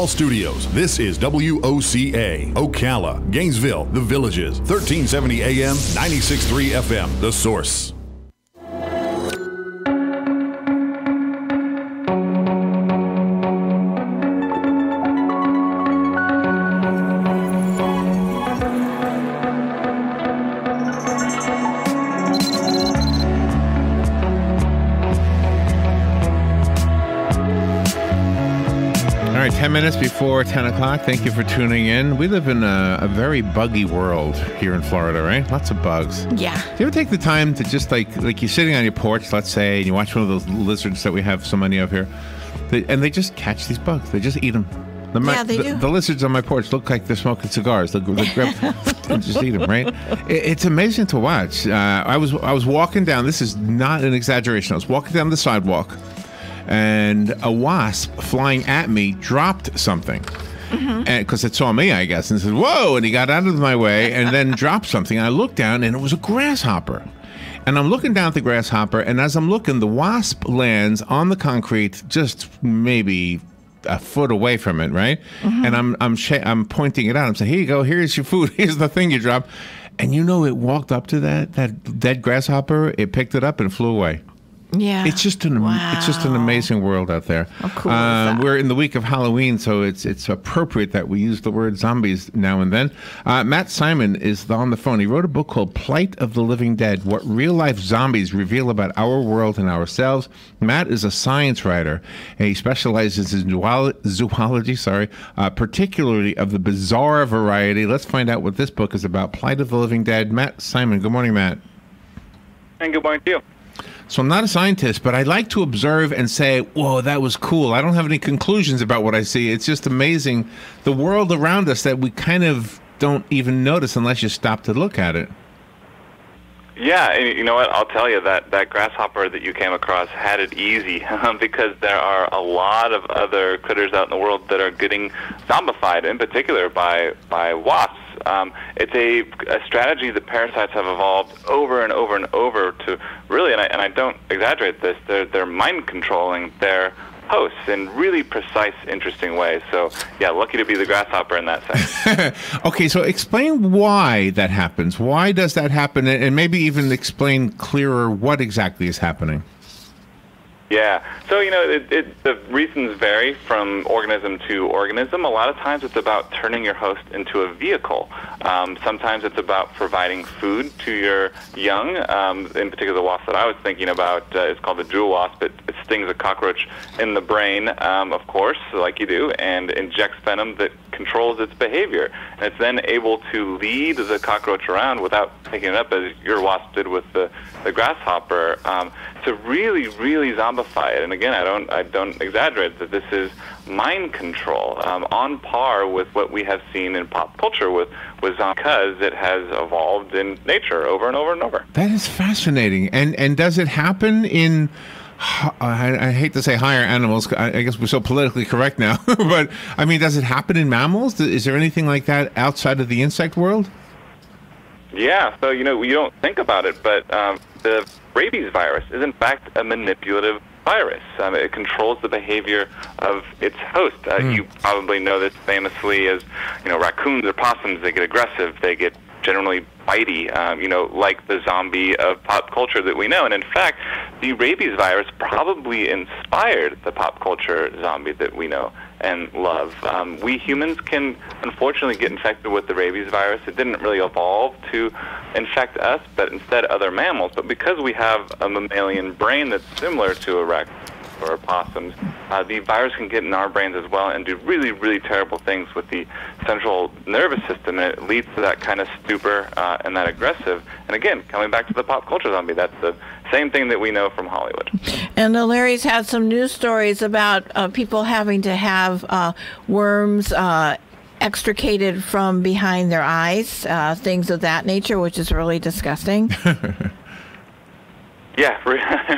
Studios. This is WOCA, Ocala, Gainesville, The Villages, 1370 AM, 96.3 FM, The Source. All right, 10 minutes before 10 o'clock. Thank you for tuning in. We live in a very buggy world here in Florida, right? Lots of bugs. Yeah. Do you ever take the time to just like you're sitting on your porch, let's say, and you watch one of those lizards that we have so many of here, and they just catch these bugs. They just eat them. Yeah, they do. The lizards on my porch look like they're smoking cigars. They grab and just eat them, right? It's amazing to watch. I was walking down. This is not an exaggeration. I was walking down the sidewalk, and a wasp flying at me dropped something. And because it saw me, I guess, and said, "Whoa!" And he got out of my way and then dropped something. I looked down, and it was a grasshopper. And I'm looking down at the grasshopper, and as I'm looking, the wasp lands on the concrete, just maybe a foot away from it, right? And I'm pointing it out. I'm saying, "Here you go. Here's your food. Here's the thing you dropped." And you know, it walked up to that dead grapshopper. It picked it up and flew away. Yeah. It's just an amazing world out there. How cool is that? We're in the week of Halloween, so it's appropriate that we use the word zombies now and then. Matt Simon is on the phone. He wrote a book called Plight of the Living Dead: What Real-Life Zombies Reveal About Our World and Ourselves. Matt is a science writer, and he specializes in zoology, particularly of the bizarre variety. Let's find out what this book is about, Plight of the Living Dead. Matt Simon. Good morning, Matt. And good morning to you. So I'm not a scientist, but I like to observe and say, whoa, that was cool. I don't have any conclusions about what I see. It's just amazing, the world around us that we kind of don't even notice unless you stop to look at it. Yeah, and you know what? I'll tell you that grasshopper that you came across had it easy because there are a lot of other critters out in the world that are getting zombified, in particular by wasps. It's a strategy that parasites have evolved over and over and over to really, and I don't exaggerate this, they're mind controlling their hosts in really precise, interesting ways. So, yeah, lucky to be the grasshopper in that sense. Okay, so explain why that happens. Why does that happen? And maybe even explain clearer what exactly is happening. Yeah, so, you know, the reasons vary from organism to organism. A lot of times it's about turning your host into a vehicle. Sometimes it's about providing food to your young. In particular, the wasp that I was thinking about is called the jewel wasp. It stings a cockroach in the brain, of course, like you do, and injects venom that controls its behavior. And it's then able to lead the cockroach around without picking it up, as your wasp did with the grasshopper, to really, really zombify it. And again, I don't exaggerate that this is mind control, on par with what we have seen in pop culture with zombies, because it has evolved in nature over and over and over. That is fascinating. And does it happen in, I hate to say higher animals, I guess we're so politically correct now, but I mean, does it happen in mammals? Is there anything like that outside of the insect world? Yeah, so, you know, you don't think about it, but the rabies virus is, in fact, a manipulative virus. It controls the behavior of its host. You probably know this famously as, you know, raccoons or possums. They get aggressive. They get generally bitey, you know, like the zombie of pop culture that we know. And in fact, the rabies virus probably inspired the pop culture zombie that we know and love. We humans can unfortunately get infected with the rabies virus. It didn't really evolve to infect us, but instead other mammals. But because we have a mammalian brain that's similar to a raccoon or possums, the virus can get in our brains as well and do really, really terrible things with the central nervous system, and it leads to that kind of stupor and that aggressive. And again, coming back to the pop culture zombie, that's the same thing that we know from Hollywood. And Larry's had some news stories about people having to have worms extricated from behind their eyes, things of that nature, which is really disgusting. Yeah,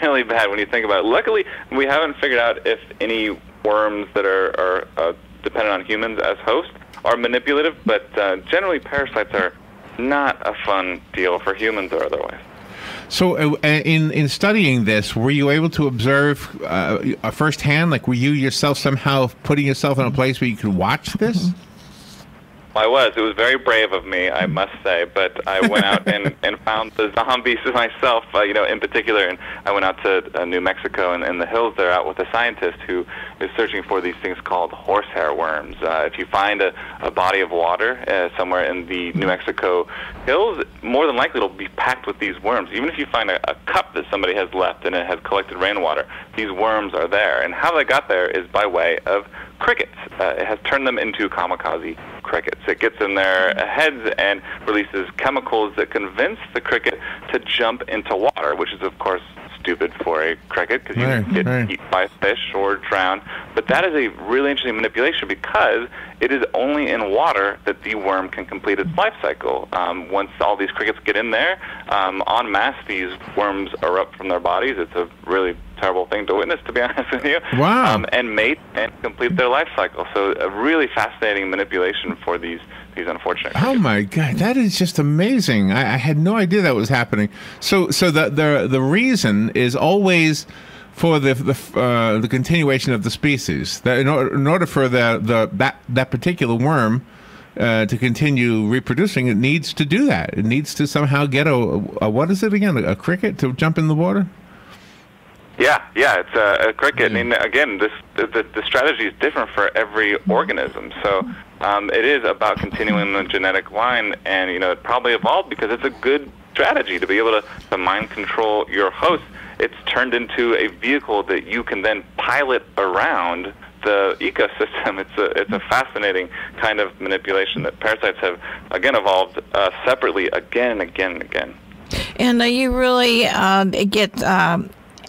really bad when you think about it. Luckily, we haven't figured out if any worms that are dependent on humans as hosts are manipulative, but generally parasites are not a fun deal for humans or otherwise. So, in studying this, were you able to observe firsthand? Like, were you yourself somehow putting yourself in a place where you could watch this? I was. It was very brave of me, I must say, but I went out and found the zombies myself, in particular, and I went out to New Mexico and in the hills there out with a scientist who is searching for these things called horsehair worms. If you find a body of water somewhere in the New Mexico hills, more than likely it'll be packed with these worms. Even if you find a cup that somebody has left and it has collected rainwater, these worms are there. And how they got there is by way of crickets. It has turned them into kamikaze crickets. It gets in their heads and releases chemicals that convince the cricket to jump into water, which is, of course, stupid for a cricket because you get eaten by a fish or drown. But that is a really interesting manipulation because it is only in water that the worm can complete its life cycle. Once all these crickets get in there, en masse, these worms erupt from their bodies. It's a really terrible thing to witness, to be honest with you. Wow. And mate and complete their life cycle. So a really fascinating manipulation for these unfortunate crickets. Oh my God, that is just amazing! I had no idea that was happening. So the reason is always for the continuation of the species. That in order for that particular worm to continue reproducing, it needs to do that. It needs to somehow get a what is it again? A cricket to jump in the water. Yeah, it's a cricket. I mean, again, the strategy is different for every organism. So it is about continuing the genetic line, and it probably evolved because it's a good strategy to be able to mind control your host. It's turned into a vehicle that you can then pilot around the ecosystem. It's a fascinating kind of manipulation that parasites have again evolved separately again and again and again. And you really get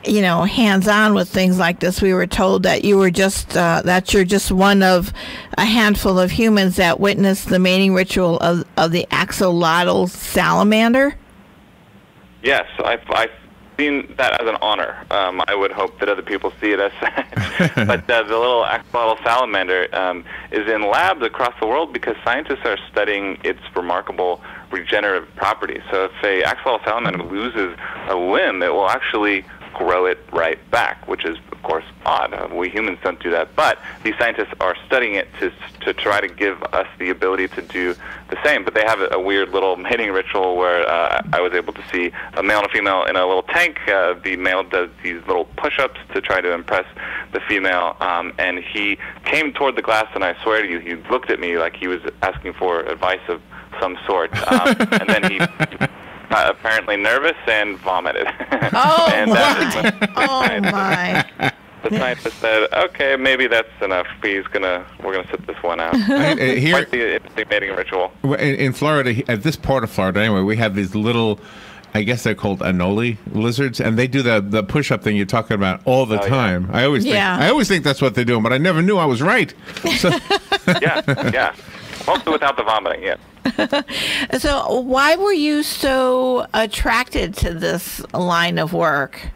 hands-on with things like this. We were told that you were that you're just one of a handful of humans that witnessed the mating ritual of the axolotl salamander. Yes, I've seen that as an honor. I would hope that other people see it as such. But the little axolotl salamander is in labs across the world because scientists are studying its remarkable regenerative properties. So if a axolotl salamander loses a limb, it will actually grow it right back, which is, of course, odd. We humans don't do that, but these scientists are studying it to try to give us the ability to do the same. But they have a weird little mating ritual where I was able to see a male and a female in a little tank. The male does these little push-ups to try to impress the female, and he came toward the glass, and I swear to you, he looked at me like he was asking for advice of some sort, and then he apparently nervous and vomited. Oh, and my. The scientist said, "Okay, maybe that's enough. We're gonna sit this one out." Here, might be an interesting mating ritual. In Florida, at this part of Florida anyway, we have these little, I guess they're called anole lizards, and they do the push-up thing you're talking about all the time. Yeah. I always think that's what they're doing, but I never knew I was right. So. Yeah. Mostly without the vomiting, yeah. So why were you so attracted to this line of work?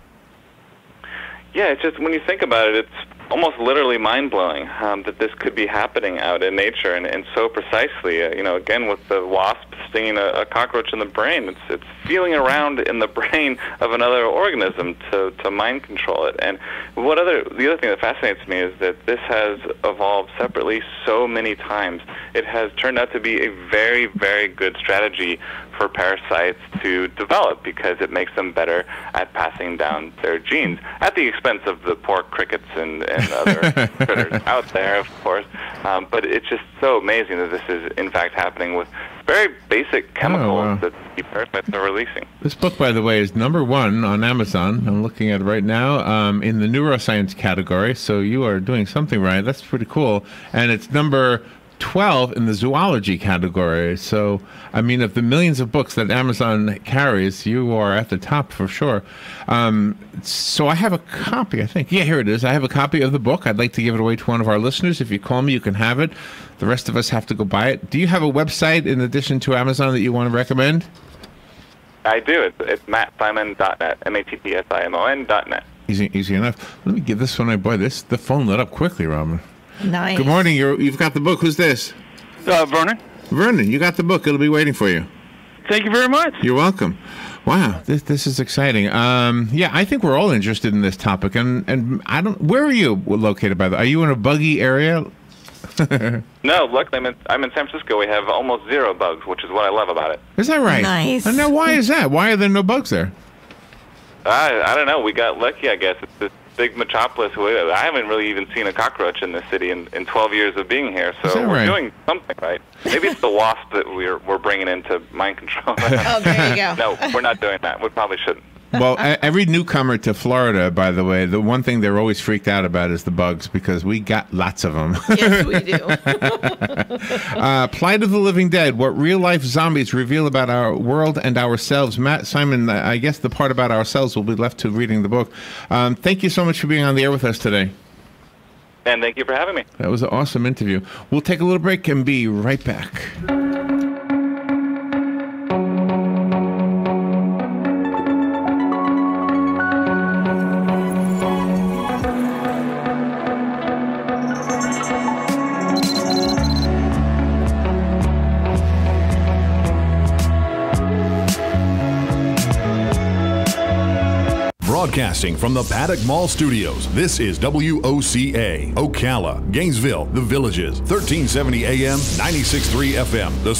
Yeah, it's just when you think about it, it's almost literally mind-blowing that this could be happening out in nature and so precisely. Again, with the wasp stinging a cockroach in the brain, it's feeling around in the brain of another organism to mind control it. And the other thing that fascinates me is that this has evolved separately so many times. It has turned out to be a very, very good strategy for parasites to develop because it makes them better at passing down their genes at the expense of the poor crickets and other critters out there, of course. But it's just so amazing that this is, in fact, happening with very basic chemicals that the parasites are releasing. This book, by the way, is #1 on Amazon. I'm looking at it right now in the neuroscience category, so you are doing something right. That's pretty cool. And it's number 12 in the zoology category. So, I mean, of the millions of books that Amazon carries, you are at the top for sure. So I have a copy, I think. Yeah, here it is. I have a copy of the book. I'd like to give it away to one of our listeners. If you call me, you can have it. The rest of us have to go buy it. Do you have a website in addition to Amazon that you want to recommend? I do. It's mattsimon.net, mattsimon.net. Easy enough. Let me give this one. Boy, the phone lit up quickly, Robin. Nice. Good morning. You've got the book. Who's this? Vernon. Vernon, you got the book. It'll be waiting for you. Thank you very much. You're welcome. Wow, this is exciting. Yeah, I think we're all interested in this topic, and I don't. Where are you located, by the way? Are you in a buggy area? No, luckily I'm in San Francisco. We have almost zero bugs, which is what I love about it. Is that right? Nice. And now, why is that? Why are there no bugs there? I don't know. We got lucky, I guess. It's this big metropolis. I haven't really even seen a cockroach in this city in 12 years of being here, so we're right? doing something right. Maybe it's the wasp that we're bringing into mind control. Oh, there you go. No, we're not doing that. We probably shouldn't. Well, every newcomer to Florida, by the way, the one thing they're always freaked out about is the bugs, because we got lots of them. Yes, we do. Plight of the Living Dead, what real-life zombies reveal about our world and ourselves. Matt, Simon, I guess the part about ourselves will be left to reading the book. Thank you so much for being on the air with us today. And thank you for having me. That was an awesome interview. We'll take a little break and be right back. Broadcasting from the Paddock Mall Studios, this is WOCA, Ocala, Gainesville, The Villages, 1370 AM, 96.3 FM. The